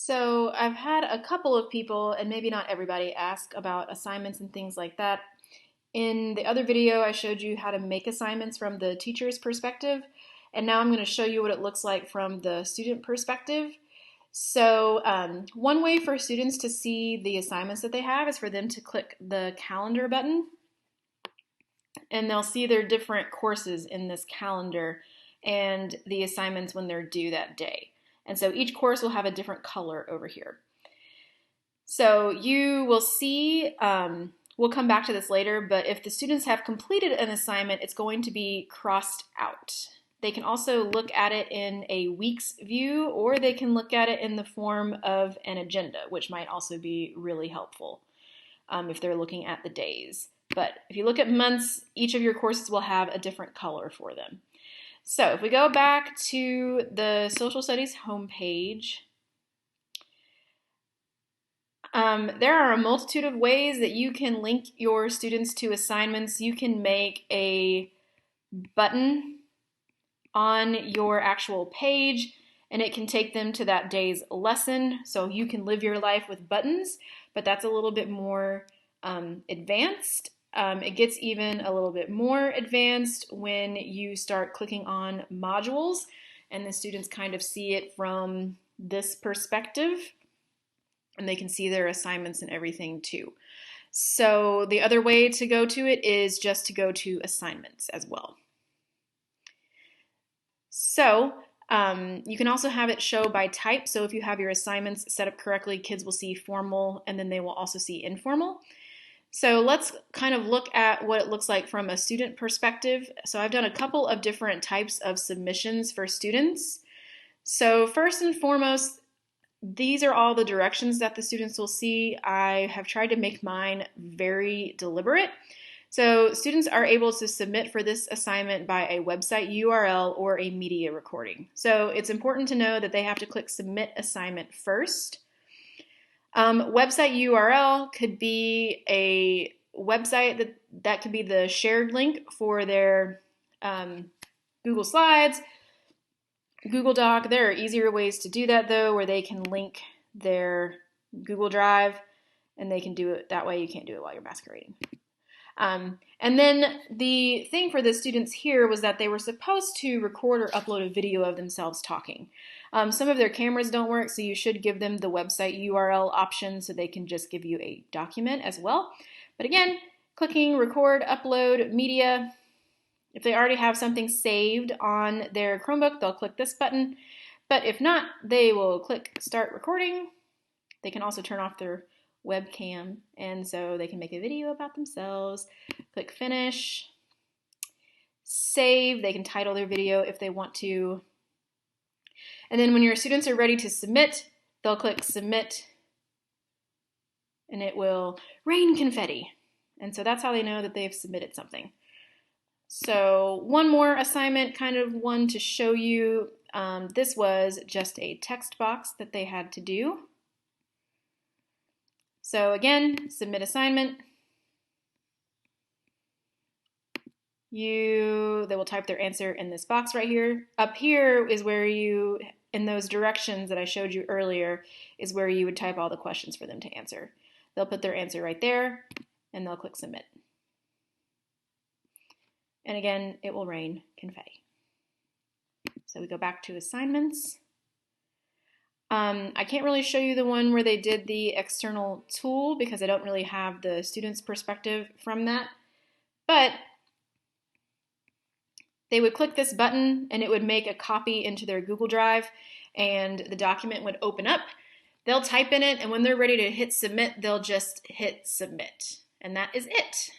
So I've had a couple of people, and maybe not everybody, ask about assignments and things like that. In the other video, I showed you how to make assignments from the teacher's perspective, and now I'm going to show you what it looks like from the student perspective. So one way for students to see the assignments that they have is for them to click the calendar button, and they'll see their different courses in this calendar and the assignments when they're due that day. And so each course will have a different color over here. So you will see, we'll come back to this later, but if the students have completed an assignment, it's going to be crossed out. They can also look at it in a week's view, or they can look at it in the form of an agenda, which might also be really helpful if they're looking at the days. But if you look at months, each of your courses will have a different color for them. So if we go back to the Social Studies homepage, there are a multitude of ways that you can link your students to assignments. You can make a button on your actual page, and it can take them to that day's lesson. So you can live your life with buttons, but that's a little bit more advanced. It gets even a little bit more advanced when you start clicking on modules, and the students kind of see it from this perspective, and they can see their assignments and everything too. So the other way to go to it is just to go to assignments as well. So you can also have it show by type. So if you have your assignments set up correctly, kids will see formal, and then they will also see informal. So let's kind of look at what it looks like from a student perspective. So I've done a couple of different types of submissions for students. So first and foremost, these are all the directions that the students will see. I have tried to make mine very deliberate. So students are able to submit for this assignment by a website URL or a media recording. So it's important to know that they have to click Submit Assignment first. Website URL could be a website that could be the shared link for their Google Slides, Google Doc. There are easier ways to do that though, where they can link their Google Drive, and they can do it that way. You can't do it while you're masquerading. And then the thing for the students here was that they were supposed to record or upload a video of themselves talking. Some of their cameras don't work, so you should give them the website URL option so they can just give you a document as well. But again, clicking record, upload, media. If they already have something saved on their Chromebook, they'll click this button. But if not, they will click start recording. They can also turn off their webcam, and so they can make a video about themselves. Click finish, save. They can title their video if they want to. And then when your students are ready to submit, they'll click submit, and it will rain confetti. And so that's how they know that they've submitted something. So one more assignment, kind of one to show you. This was just a text box that they had to do. So again, submit assignment. They will type their answer in this box right here. Up here is where you, in those directions that I showed you earlier, is where you would type all the questions for them to answer. They'll put their answer right there, and they'll click submit. And again, it will rain confetti. So we go back to assignments. I can't really show you the one where they did the external tool because I don't really have the student's perspective from that. But they would click this button and it would make a copy into their Google Drive, and the document would open up. They'll type in it, and when they're ready to hit submit, they'll just hit submit. And that is it.